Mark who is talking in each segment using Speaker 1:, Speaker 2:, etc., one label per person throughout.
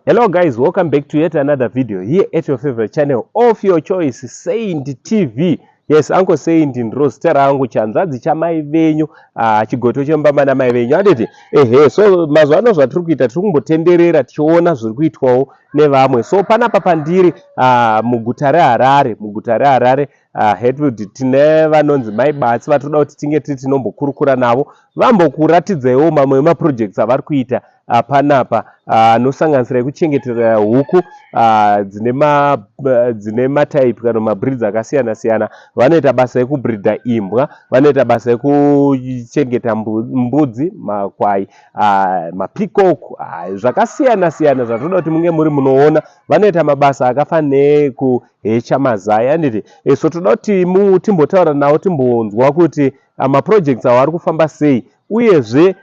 Speaker 1: Hello guys, welcome back to yet another video here at your favorite channel of your choice, Saint TV. Yes, Uncle Saint in Rose Terangu chanzazi cha mai venyu, chigoto chembamba na mai venyu. Anditi, so mazwano zvatiri kuita tiri kumbotenderera tichiona zviri kuitwawo nevamwe. So panapa pandiri muguta reHarare, Hatfield tine vanonzi Mai Batsi vatoda kuti tinge tinombokurukura navo vambokuratidzaiwo mamwe emaprojects avari kuita panapa anosanganisira ekuchengetera huku dzine mataipi kana mabreeds akasiyana siyana. Vanoita basa ekubreedha imbwa, vanoita basa ekuchengeta mbudzi, makwai, mapeacock, zvakasiyana siyana zvatoda kuti munge muri munoona. Vanoita mabasa akafanana nekuhecha mazai. Anditi so toda kuti timbotaura navo timbonzwa kuti maprojects awo ari kufamba sei, uyezve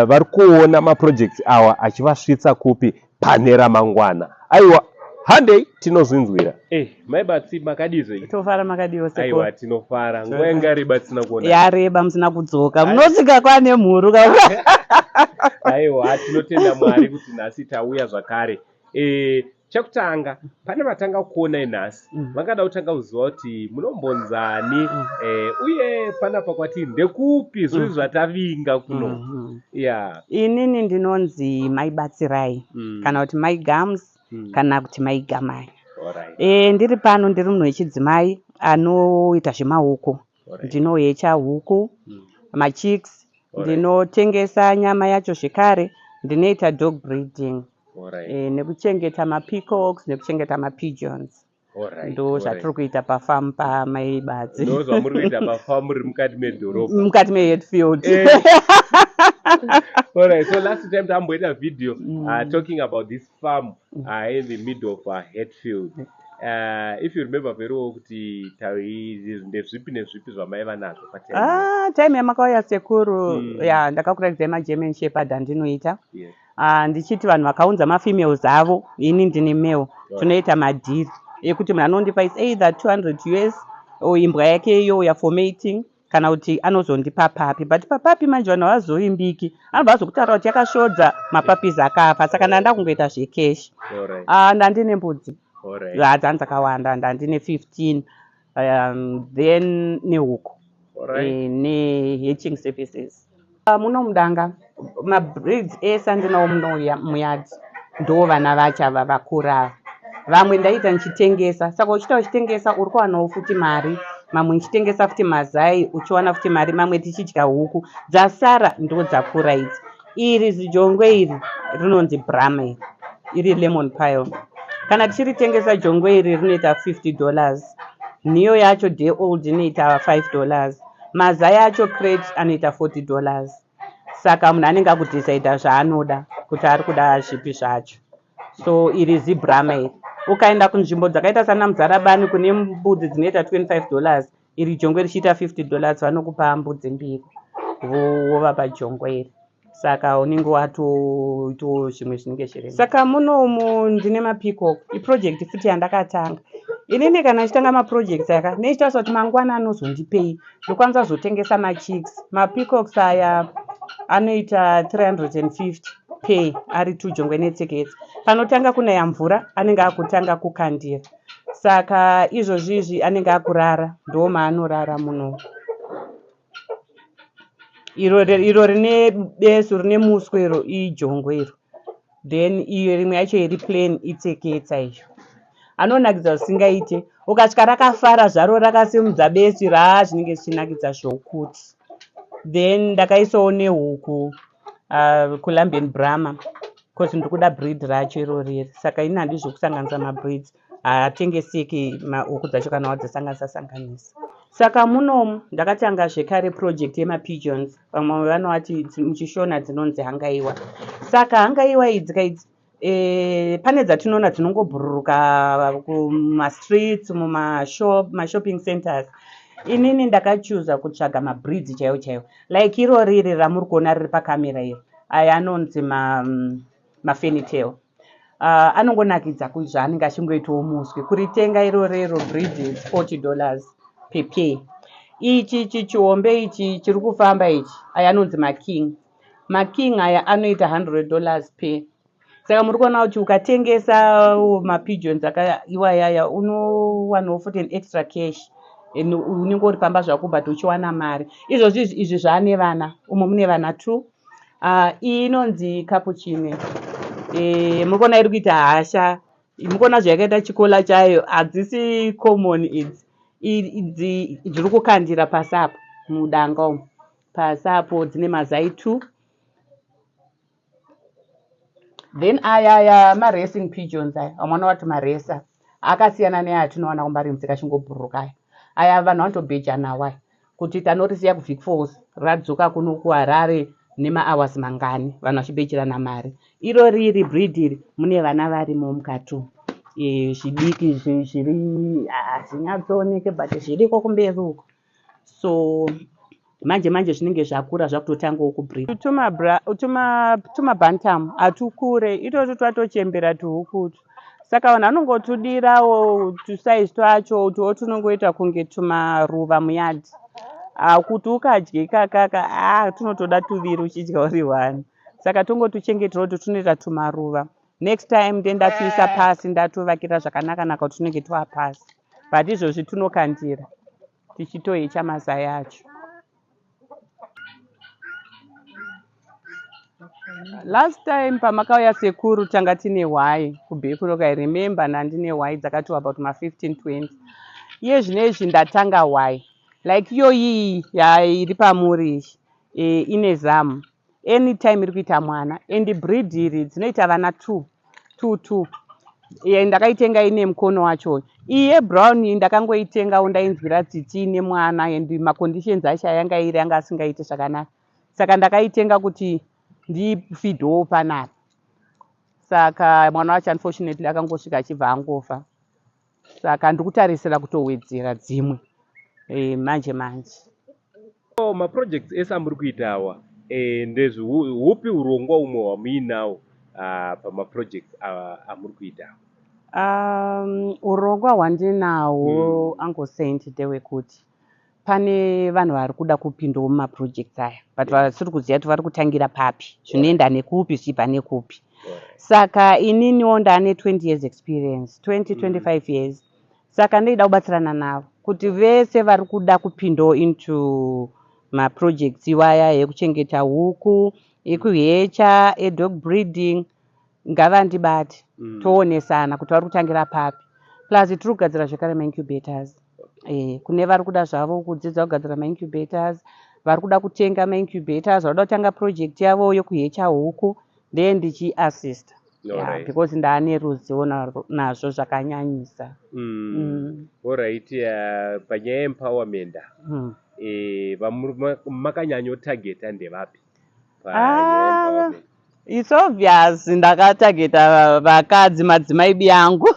Speaker 1: vari kuona maprojects awa achivasvitsa kupi pane ramangwana. Aiwa, handei tinozvinzwira. Mai Batsi makadizve?
Speaker 2: Tofara makadiwo seko.
Speaker 1: Aiwa, tinofara. Nguva ingareba tisina kuona.
Speaker 2: Yareba musina kudzoka. Munosvika kwane mhuru.
Speaker 1: Aiwa, tinotenda Mwari kuti nhasi tauya zvakare. Chekutanga pane vatanga kuona nhasi vangada kutanga kuziva kuti munombonzani, uye panapa kwatiri ndekupi zvinhu zvatavinga kuno.
Speaker 2: Inini ndinonzi Mai Batsi kana kuti Mai Gums kana kuti Mai Gamai. Ndiri pano ndiri munhu wechidzimai anoita zvemahuku. Ndinohecha huku, machicks, ndinotengesa nyama yacho zvekare, ndinoita dog breeding. Nekuchengeta mapeacocks nekuchengeta mapigeons. Ndo zvatiri kuita pafamu paMai Batsi.
Speaker 1: Ndo zvamuri kuita pafamu iri mukati medhorobha.
Speaker 2: Mukati meHatfield.
Speaker 1: Alright, so last time tamboita video talking about this farm in the middle of Hatfield. If you remember very well kuti ndezvipi nezvipi zvamaiva nazvo patime.
Speaker 2: Time yamakauya sekuru, ndakakuratidzai maGerman Shepherd andinoita. Ndichiti vanhu vakaunza mafemales avo, ini ndine male, tunoita madhiri ekuti munhu anondipa is either 200 US imbwa yake iyo for mating, kana kuti anozondipa papi. But papapi manje vanhu havazoimbiki, anobva azokutaura kuti yakashodza mapapis akafa, saka ndanda kungoita zvekeshi. Ndandine mbudzi dzanzi dzakawanda, ndandine 15, then nehuku nehatching services. Muno mudanga mabreeds ese andinawo muno muyadzi ndo vana vachava vakura. Vamwe ndaita nichitengesa, saka uchita uchitengesa uri kuwanawo futi mari. Mamwe nichitengesa futi mazai uchiwana futi mari. Mamwe tichidya huku dzasara ndo dzakura idzi. Iri zijongwe iri rinonzi Brahma, iri lemon pile. Kana tichiritengesa jongwe iri rinoita $50. Niyo yacho day old inoita $5. Mazai acho crate anoita $40. Saka munhu anenge akudecida zvaanoda kuti ari kuda zvipi zvacho. So iri ziBrahma. Ukaenda kunzvimbo dzakaita sana Mudzarabani kune mbudzi dzinoita $25, iri jongwe richiita $50, vanokupa mbudzi mbiri wovapa jongwe iri. Saka unenge watoitawo zvimwe zvinenge zviri. Saka munomu ndine mapeacock, iproject futi yandakatanga. Inini kana ndichitanga maprojects aka nechitaura kuti mangwana anozondipei ndokwanisa kuzotengesa machicks. Mapeacocks aya anoita 350 pay ari 2 jongwe netseketse. Panotanga kunaya mvura anenge akutanga kukandira, saka izvozvizvi anenge akurara, ndo maanorara muno. Iro rine besu rine muswe iro ijongwe iro, then iyo rimwe yacho iri plain itseketsa iyo. Anonakidza zvisingaite, ukasvika rakafara zvaro rakasimudza besu zvinenge zvichinakidza zvokuti. Then ndakaisawo nehuku kuLambeni Brahma, because ndikuda breed racho iroriri. Saka ini handizvokusanganisa mabreeds, hatengeseki huku dzacho kana wadzisanganisa. Saka munomu ndakatanga zvekare project yemapigeons. Vamwe vanovati muchishona dzinonzi hangaiwa. Saka hangaiwa idzi kaidzi pane dzatinoona dzinongobhururuka kumastreets, mumashopping centers. Inini ndakachuza kutsvaga mabreeds chaiwo chaiwo, like iro riri ramuri kuona riri pakamera iro, aya anonzi mafenitail. Anongonakidza kuti zvaanenge achingoitawo muswe. Kuritenga irorero breed $40 per pair. Ichi chiombe ichi chiri kufamba ichi aya anonzi making. Making aya anoita $100 per. saka muri kuona kuti ukatengesa mapigeons akaiwayaya unowanawo futi an extra cash unenge uri pamba zvako but uchiwana mari. Izvozvi izvi zvaane vana, umo mune vana 2. Iyi inonzi capuchine. Muri kuona iri kuita hasha, muri kuona zvayakaita chikola chayo hadzisi common idzi dziri kukandira pasi apo mudanga umo. Pasi apo dzine mazai 2. Then aya maracing pigeons aya amwana wati maresa akasiyana neatinowana kumbari muzika chingobhuruka aya vanhu vanotobheja nawo aya kuti tanorisiya kuvic falls radzoka kuno kuharare nemahours mangani vanhu vachibhejerana mari. Iro riri breed iri mune vana varimo mukati zvidiki zviri hazvinyatsooneke but zviriko kumberi uko. So manje zvinenge zvakura zvakutotangawo kubreed. Tumabantam hatukure itoti twatochembera tuhukutu, saka vanhu vanongotudirawo tusize twacho tuwo tunongoita kunge tumaruva muyadhi kuti ukadyika kaka tunotoda tuviri uchidya uri 1. Saka tongotuchengeterawo kuti tunoita tumaruva. Next time ndendatuisa pasi ndatuvakira zvakanaka kuti tunenge twa pasi, but izvozvi tunokandira tichitohecha mazai acho. Last time pamakauya sekuru tanga tine hwai kubhekuroka, I remember ndandine hwai dzakati about 15-20. Iye zvinezvi ndatanga hwai like iyoyi iri pamuri ine zamu anytime iri kuita mwana and breed iri dzinoita vana 2. Ndakaitenga ine mukono wacho. Iye brown ndakangoitengawo ndainzwira tsitsi ine mwana and maconditions acho yanga iri anga asingaiti zvakanaka, saka ndakaitenga kuti ndifidhowo panapa. Saka mwana wacho unfortunately akangosvika achibva angofa, saka ndikutarisira kutowedzera dzimwe manje.
Speaker 1: Maprojects ese amuri kuitawa ndezviupi urongwa umwe hwamuinawo pamaprojects amuri kuitawa?
Speaker 2: Urongwa hwandinawo angosaint ndewekuti pane vanhu vari kuda kupindawo mumaprojects aya but vasiri kuziva kuti vari kutangira papi, zvinoenda nekupi zvichibva nekupi. Saka ininiwo ndane 20 years experience, 20-25 years. Saka ndoida kubatsirana navo kuti vese vari kuda kupindawo into maprojects iwaya ekuchengeta huku, ekuhecha, edog breeding, ngavandibate toonesana kuti vari kutangira papi. Plus tiri kugadzira zvekare maincubators. Kune vari kuda zvavo kudzidza kugadzira maincubators, vari kuda kutenga maincubators, vari kuda kutanga project yavo yokuhecha huku, then ndichiassist because ndaane ruzivo nazvo zvakanyanyisa.
Speaker 1: Alright, panyaya empowerment makanyanyotageta ndevapi?
Speaker 2: It's obvious ndakatageta vakadzi, madzimai biangu.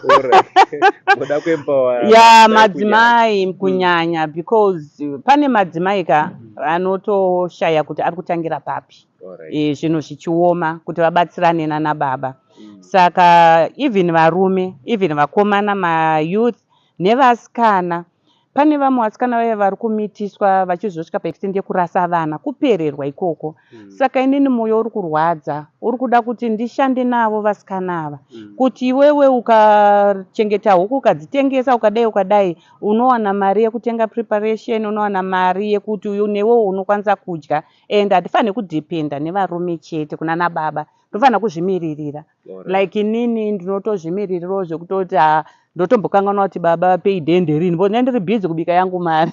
Speaker 2: Madzimai kunyanya because pane madzimai anotoshaya kuti ari kutangira papi zvinhu zvichioma kuti vabatsirane nana baba. Saka even varume, even vakomana, mayouth nevasikana, pane vamwe vasikana vaya vari kumitiswa vachizosvika paextend yekurasa vana, kupererwa ikoko. Saka inini mwoyo uri kurwadza, uri kuda kuti ndishande navo vasikana ava kuti iwewe ukachengeta huku ukadzitengesa ukadai unowana mari yekutenga preparation, unowana mari yekuti newewo unokwanisa kudya, and hatifaniri kudhipenda nevarume chete kunana baba, tofanira kuzvimiririra. Like inini ndinotozvimiririrawo zvekutoti ndotombokanganwa kuti baba vapei dhende rini, bo ndiri busy kubika yangu mari.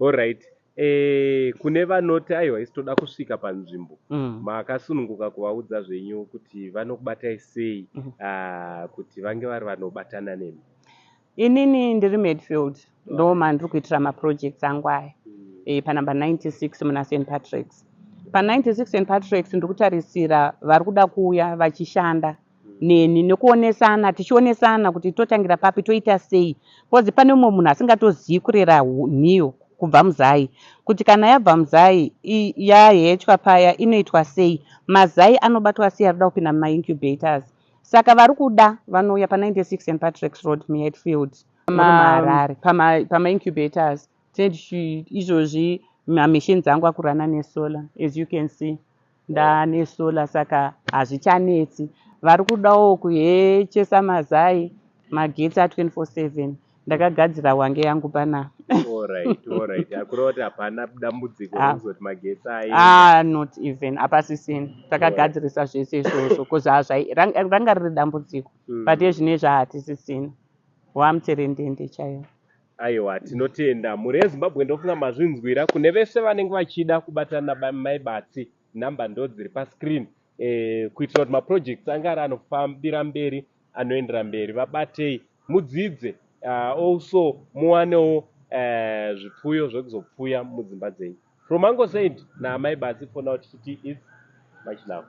Speaker 1: Alright. Kune vanoti aiwa isitoda kusvika panzvimbo makasununguka kuvaudza zvenyu kuti vanokubatai sei kuti vange vari vanobatana nemi?
Speaker 2: Inini ndiri Medfield, ndo mandiri kuitira maprojects angu aya panumber 96 muna St Patrick's. Pa96 St Patrick's ndiri kutarisira vari kuda kuuya vachishanda neni nekuonesana, tichionesana kuti totangira papi, toita sei, because pane umwe munhu asingatozivi kurera nhiyo kubva muzai, kuti kana yabva muzai yahechwa paya inoitwa sei, mazai anobatwa sei arikuda kupinda mumaincubators. Saka vari kuda vanouya pa96 St Patrick's Road Medfield Harare pamaincubators. Izvozvi mamachines angu akurana nesolar as you can see. ndane sola saka hazvichanetsi. Vari kudawo kuhechesa mazai magetsi a24/7. Ndakagadzira wange yangu pana.
Speaker 1: Alright. Akurova kuti hapana dambudziko rekuzoti magetsi aenda.
Speaker 2: Not even hapasisini. Takagadzirisa zvese izvozvo ranga riri dambudziko. But yezvinezvi hatisisini. Wamutserendende chaiwo.
Speaker 1: Aiwa, tinotenda. Muri yeZimbabwe ndofunga mazvinzwira. Kune vese vanenge vachida kubatana naMai Batsi, namba ndo dziri pascreen, kuitira kuti maprojects anga ari anofambira mberi, anoendera mberi. Vabatei, mudzidze, also muwanewo zvipfuyo zvekuzopfuya mudzimba dzenyu. From Mango Said naMai Batsi, for now tichiti it's much love.